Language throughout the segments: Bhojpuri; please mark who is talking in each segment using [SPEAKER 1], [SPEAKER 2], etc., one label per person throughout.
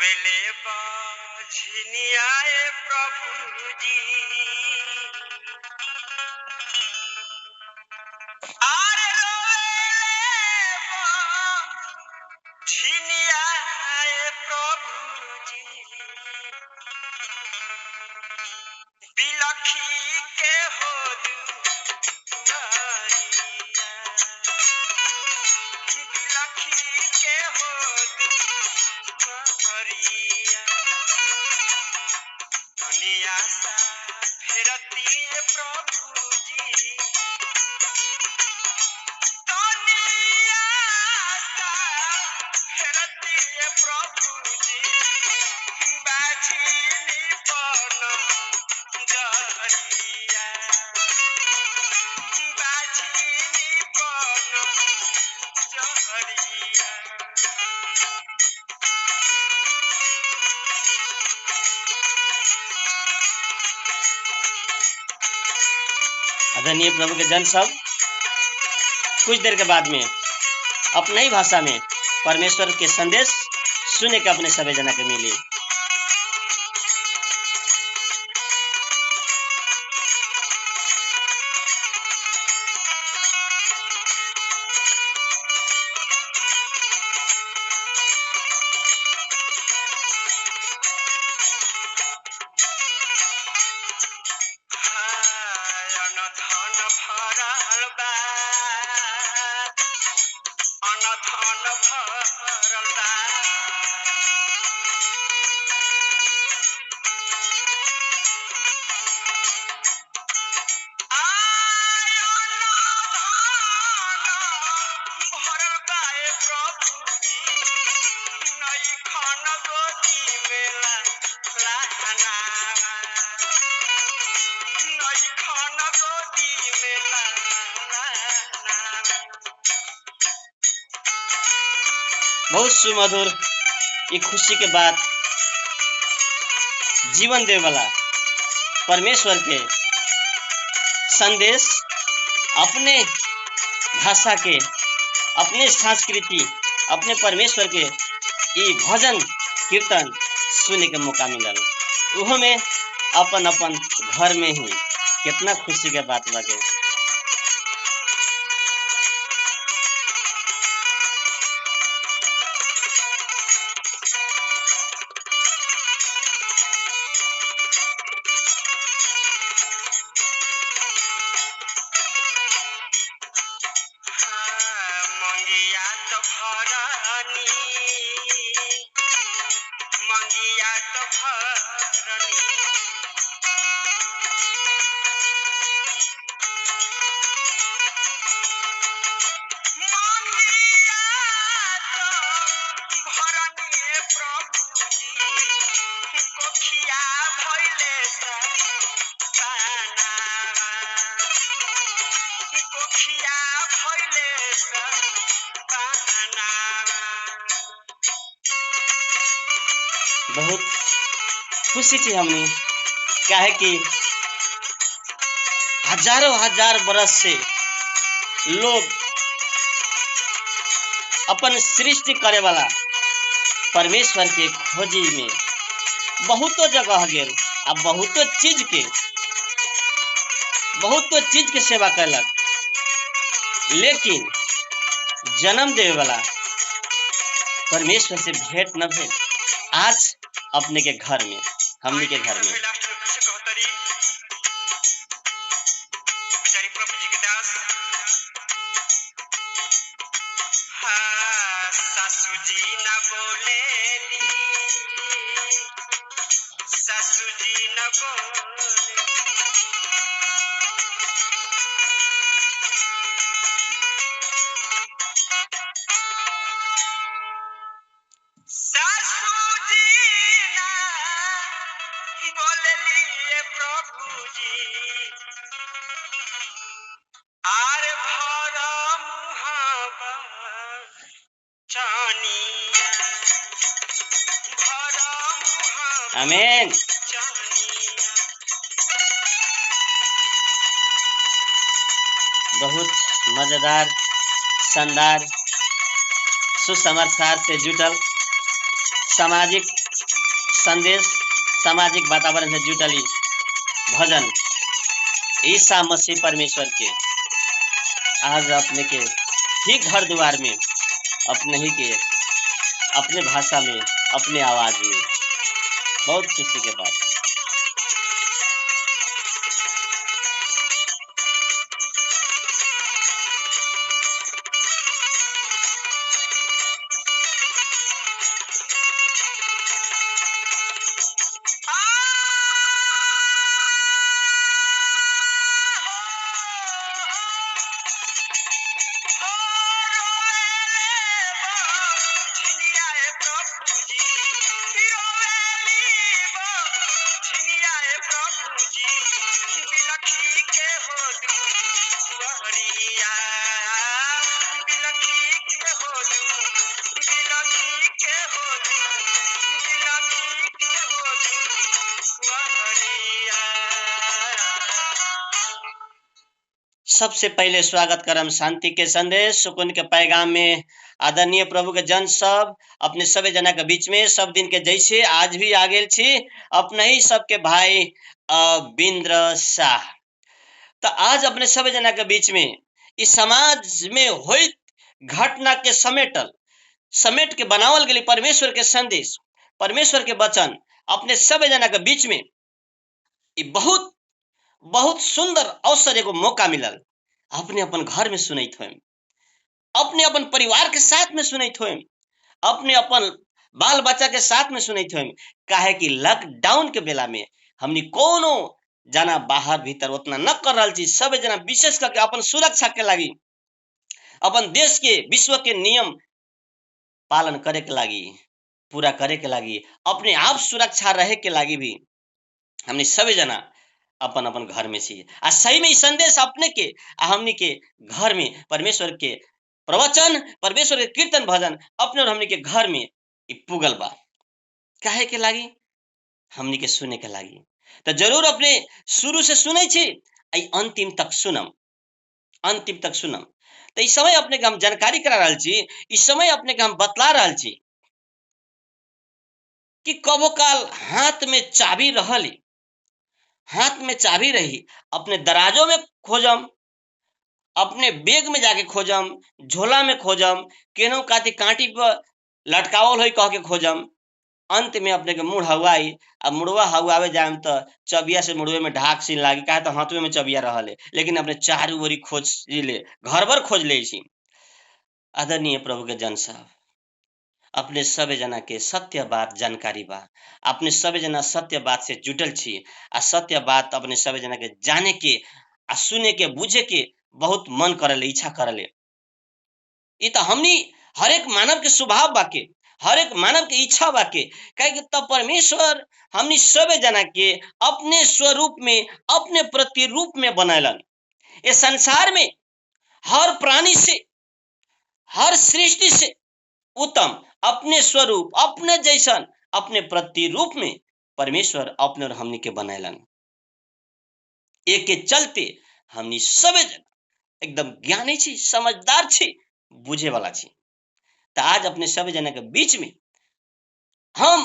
[SPEAKER 1] रोवेले बाझनियाए प्रभु जी आरे रोवेले बाझनियाए प्रभु जी बिलखी के हो दुआरिया बिलखी के हो दुआरिया दुनिया सा फिरती प्रभु जी दुनिया सा फिरती प्रभु जी बाझिनी पन जरिया बाझिनी पन जरिया
[SPEAKER 2] आदरणीय प्रभु के जन सब कुछ देर के बाद में अपने ही भाषा में परमेश्वर के संदेश सुने के अपने सभी जना के मिली।
[SPEAKER 1] अनधन भरल बा अनधन भरल बा अनधन भरल बा प्रभु जी नई खन गोदी मेला लाना नई खन गोदी मेला लाना
[SPEAKER 2] बहुत सुमधुर ये खुशी के बात जीवन दे वाला परमेश्वर के संदेश अपने भाषा के अपने संस्कृति अपने परमेश्वर के ये भजन कीर्तन सुने के मौका मिलल उहो में अपन अपन घर में ही कितना खुशी के बात लगे।
[SPEAKER 1] मंगिया तो भरनी मंगिया तो भरनी मंगिया तो भरनी प्रभु जी कोखिया भइले सा पानावा कोखिया भइले सा पानावा
[SPEAKER 2] बहुत खुशी थी हमने काहे कि हजारों हजार बरस से लोग अपन सृष्टि करे वाला परमेश्वर के खोजी में बहुतो जगह गेल आ बहुतो चीज के सेवा करलक लेकिन जन्म देवे वाला परमेश्वर से भेंट न भेल आज अपने के घर में हमने के घर में
[SPEAKER 1] लास्ट में कैसे कहतरी बेचारी प्रभु जी के दास हाँ सासू जी न बोलेली सासू जी न बोले सासू जी न बोलेली प्रभु जी आर भर मुहावा चानिया भर मुहावा
[SPEAKER 2] आमीन।
[SPEAKER 1] चानिया
[SPEAKER 2] बहुत मजेदार शानदार सुसमाचार से जुटल सामाजिक संदेश सामाजिक वातावरण से जुटल भजन ईसा मसीह परमेश्वर के आज अपने के ही घर द्वार में अपने ही के अपने भाषा में अपने आवाज में बहुत खुशी के बात। सबसे पहले स्वागत करम शांति के संदेश सुकून के पैगाम में। आदरणीय प्रभु के जन सब अपने सभी जना के बीच में सब दिन के जैसे आज भी आ गेल छी अपने ही सबके भाई बिंद्र शाह। तो आज अपने सभी जना के बीच में इस समाज में होइत घटना के समेट के बनावल गेली परमेश्वर के संदेश परमेश्वर के वचन अपने सभी जना के बीच में बहुत बहुत सुंदर अवसर एगो मौका मिलल अपने अपन घर में सुनैत हो, अपने अपन परिवार के साथ में सुनैत हो, अपने अपन बाल बच्चा के साथ में सुनैत हो। काहे कि लॉकडाउन के बेला में हमनी कोनो जना बाहर भीतर उतना न कर रहा चीज सब जना विशेष करके अपन सुरक्षा के लागी अपन देश के विश्व के नियम पालन करे के लागी पूरा करे के लागी अपने आप सुरक्षा रहे के लागी भी हमनी सभी जना अपन अपन घर में छी। आ सही में संदेश अपने के हमनी के घर में परमेश्वर के प्रवचन परमेश्वर के कीर्तन भजन अपने और हमनी के घर में पुगल बा काहे के लागी हमनी के सुने के लागी। तो जरूर अपने शुरू से सुने छी अंतिम तक सुनम। तो इस समय अपने के हम जानकारी करा रहल छी, इस समय अपने के हम बतला रहल छी कि कबो काल हाथ में चाबी रही अपने दराजों में खोजम, अपने बैग में जाके खोजम, झोला में खोजम, केनो काती कांटी पर लटकावल होई कह के खोजम, अंत में अपने के मुड़ हवाई अब मुड़वा हवावे जाम तो चबिया से मुड़वे में ढाक सीन लागी काहे तो हाथवे में चबिया रहले लेकिन अपने चारू ओरी खोज ले घर भर खोज ले छी। आदरणीय प्रभु के जन साहब अपने सब जना के सत्य बात जानकारी बा, अपने सब जना सत्य बात से जुटल छी आ सत्य बात अपने सब जना के जाने के आ सुने के बुझे के बहुत मन करले इच्छा करले। ये तो हमनी हर एक मानव के स्वभाव बाके हर एक मानव के इच्छा बाके कहे तब परमेश्वर हमनी सब जना के अपने स्वरूप में अपने प्रतिरूप में बनैलन। ये संसार में हर प्राणी से हर सृष्टि से उत्तम अपने स्वरूप अपने जैसन अपने प्रतिरूप में परमेश्वर अपने और हमनी के बनैलन। एक के चलते हमनी सब एकदम ज्ञानी छी समझदार छी बुझे वाला छी। तो आज अपने सब जना के बीच में हम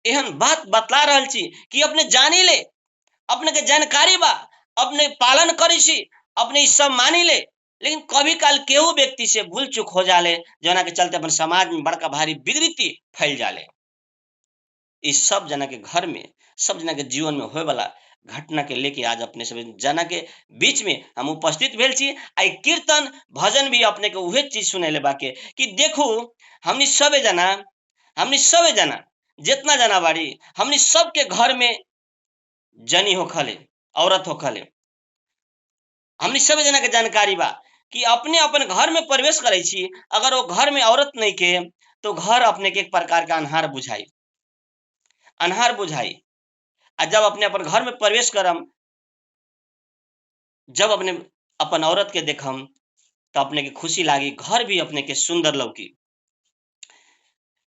[SPEAKER 2] एहन बात बतला रहल छी कि अपने जानी ले अपने के जानकारी बा अपने पालन करी छी अपने सब मानी ले लेकिन कभी काल केहू व्यक्ति से भूल चूक हो जाले जना के चलते अपन समाज में बड़का भारी विकृति फैल जाले। इस सब जना के घर में सब जना के जीवन में होए वाला घटना के लेके आज अपने सब जना के बीच में हम उपस्थित भेल छी। आई कीर्तन भजन भी अपने के उहे चीज सुनेले बाके कि देखो हमनी सब जना जितना जना बाड़ी हमनी सब के घर में जनी होखले औरत होखले हमनी सब जना के जानकारी बा कि अपने अपन घर में प्रवेश करे छी अगर वो घर में औरत नहीं के तो घर अपने के एक प्रकार का अनहार बुझाई आ जब अपने अपन घर में प्रवेश करम जब अपने अपन औरत के देखम तो अपने के खुशी लागी घर भी अपने के सुंदर लौकी।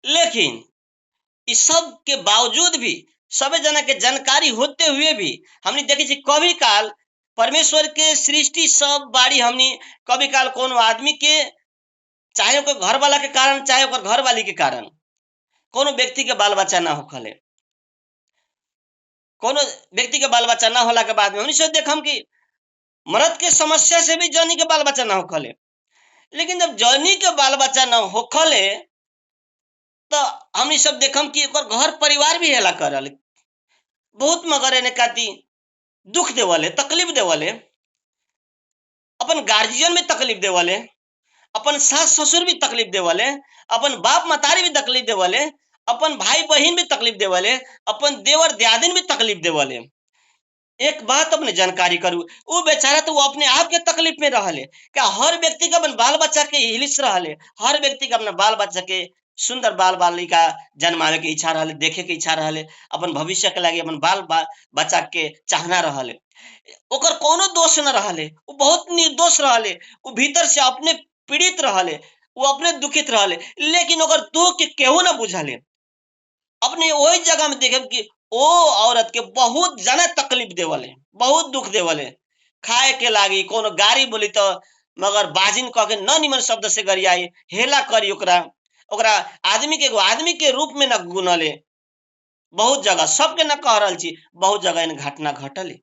[SPEAKER 2] लेकिन इस सब के बावजूद भी सब जना के जानकारी होते हुए भी हमने देखे छी कभी काल परमेश्वर के सृष्टि सब बाड़ी हमनी कभी काल कोनो आदमी के चाहे ओकर घर वाला के कारण चाहे ओकर घर वाली के कारण कोनो व्यक्ति के बाल बच्चा ना होखले कोनो व्यक्ति के बाल बच्चा ना होला के बाद में हमनी सब देखम कि मर्द के समस्या से भी जनी के बाल बच्चा ना होखले। लेकिन जब जनी के बाल बच्चा ना होखले तो हमनी सब देखम कि ओकर घर परिवार भी हेला करल बहुत, मगर एने काती दुख देवले, तकलीफ देवले, अपन गार्जियन में तकलीफ देवले, अपन सास ससुर भी तकलीफ देवले, अपन बाप मतारी भी तकलीफ देवले, अपन भाई बहन भी तकलीफ देवले, अपन देवर दियादिन भी तकलीफ देवले। एक बात अपने जानकारी करू, वो बेचारा तो वो अपने आप के तकलीफ में रहले। क्या हर व्यक्ति का अपन बाल बच्चा के हिलिस रहले, हर व्यक्ति का अपना बाल बच्चा के सुंदर बाल बालिका जन्मावे के इच्छा रहले, देखे के इच्छा रहले, अपन भविष्य के लागी अपन बच्चा के चाहना रहले। ओकर कोनो दोष न रहले, वो बहुत निर्दोष रहले, वो भीतर से अपने पीड़ित रहले, वो अपने दुखित रहले, लेकिन ओकर दुख के केहू न बुझले। अपने वही जगह में देखे कि ओ औरत के बहुत जना तकलीफ देवले, बहुत दुख देवले। खाए के लागी कोनो गाड़ी बोली तो मगर बाजिन कह के न निमन शब्द से गरियाई, हेला करी ओकरा, ओकरा आदमी के एगो आदमी के रूप में न गुनले। बहुत जगह सबके न कह रहल छी, बहुत जगह इन घटना घटले।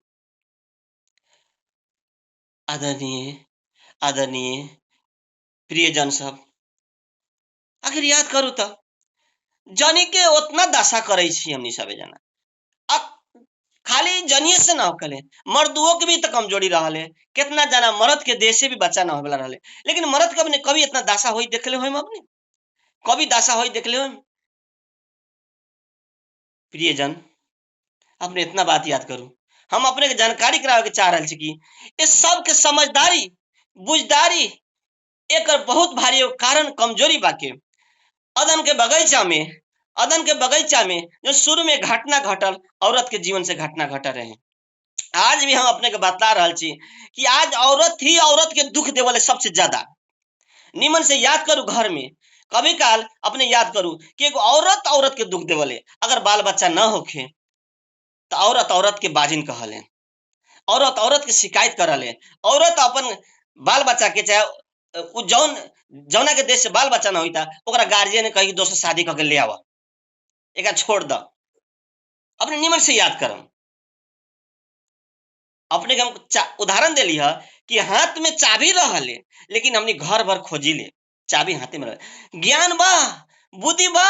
[SPEAKER 2] आदरणीय आदरणीय प्रियजन सब, आखिर याद करू तो जनी के उतना दशा करे छी हमनी सबे जना। खाली जनिए से ना होकले, मर्दुओं के भी तो कमजोरी रहले। कितना जना मर्द के देश से भी बच्चा ना होबला रहले, लेकिन मर्द के अपने कभी इतना दशा होई देखले होइम, अपने कभी दशा होई देखले होइम? प्रियजन, अपने इतना बात याद करू। हम अपने के जानकारी करावे के चाह रहल छी कि इस सब के समझदारी बुझदारी एक बहुत भारी कारण कमजोरी बाके। अदन के बगीचा में जो शुरू में घटना घटल, औरत के जीवन से घटना घटा रहे। आज भी हम अपने के बता रहल छी कि आज औरत ही औरत के दुख देवले सबसे ज्यादा। निमन से याद करू, घर में कभी काल अपने याद करू कि एगो औरत के दुख देवले। अगर बाल बच्चा न होखे तो औरत के बाजिन कहले, औरत के शिकायत करले, औरत अपन बाल बच्चा के चाहे उ जौना के देश से बाल बच्चा ना होता ओकरा गार्जियन ने कही दोस्त शादी करके ले आवा, एक छोड़ द। अपने निमन से याद करम। अपने के हम उदाहरण देली है कि हाथ में चाबी रहले, लेकिन हमनी घर भर खोजी ले, चाबी हाथे में रहे। ज्ञान बा, बुद्धि बा,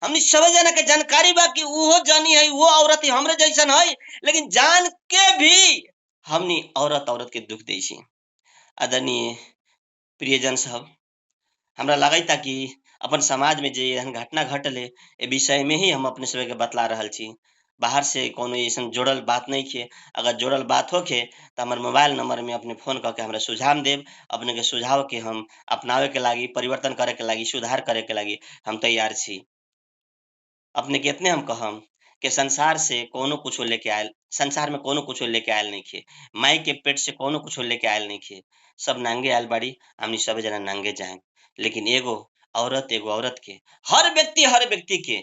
[SPEAKER 2] हमनी सब जना के जानकारी बा कि वो जानी है, वो औरत ही हमरे जैसन है, लेकिन जान के भी हमनी औरत के दुख दे छी। आदरणीय प्रियजन साहब, हमरा लगता कि अपन समाज में जे एहन घटना घटले ए विषय में ही हम अपने सब के बतला रहल छी। बाहर से कोनो ऐसा जोड़ल बात नहीं खे। अगर जोड़ल बात होखे तो हमारे मोबाइल नंबर में अपने फोन करके हमरा सुझाव देव। अपने के सुझाव के हम अपनावे के लागी, परिवर्तन करे के लागी, सुधार करे के लागी हम तैयार छी। अपने के इतने हम कहम कि संसार से कोनो कुछ लेके आयल, संसार में कोनो कुछ लेके आयल नहीं खे। माई के पेट से कोनो कुछ लेके आयल नहीं खे। सब नांगे आयल बाड़ी, हमनी सब जना नांगे जाए। लेकिन एगो औरत के हर व्यक्ति के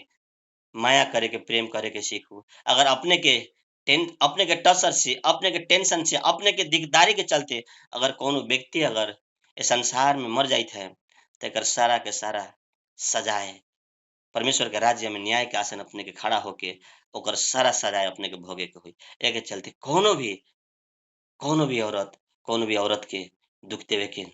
[SPEAKER 2] माया करे के, प्रेम करे के सीखू। अगर अपने के टसर से, अपने के टेंशन से, अपने के दिकदारी के चलते अगर कोनो व्यक्ति अगर इस संसार में मर जाइत है तो एकर सारा के सारा सजाए परमेश्वर के राज्य में न्याय के आसन अपने के खड़ा होके ओकर सारा सजाए अपने के भोगे के हुई। एक चलते कोनो भी औरत के दुख देवे के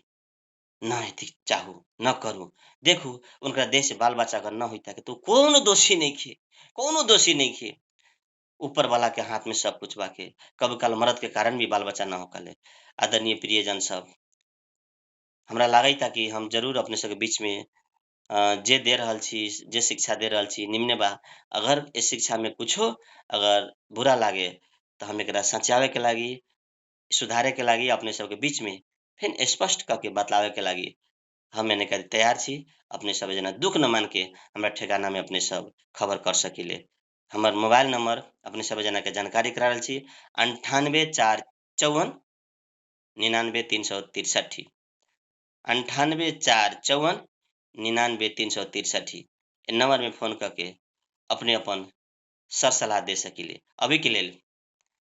[SPEAKER 2] ना चाहू, न करू। देखू उनका देश से बाल बच्चा अगर न होता तो कोनो दोषी नहीं खे। ऊपर वाला के हाथ में सब कुछ बाके। कभी काल मर्द के कारण भी बाल बच्चा न होकले। आदरणीय प्रियजन सब, हमरा लागता कि हम जरूर अपने सबके बीच में जे दे रहल छी, जे शिक्षा दे रहल छी निम्ने बा। अगर इस शिक्षा में कुछो अगर बुरा लागे तो हम एकरा सचावे के लागी, सुधारे के लागी अपने सबके बीच में फिर स्पष्ट करके बतलावे के लागी हम एने करे तैयार छी। अपने सब जना दुख न मान के हमरा ठेकाना में अपने सब खबर कर सकिले। हमार मोबाइल नंबर अपने सब जना के जानकारी करा रहल छी 98 454 99 363, 98 454 99 363 नंबर में फोन करके अपने अपन सर सलाह दे सकिले। अभी के लिए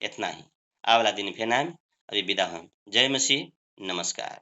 [SPEAKER 2] इतना ही। आवाला दिन फिर आएम। अभी विदा हम। जय मसीह, नमस्कार।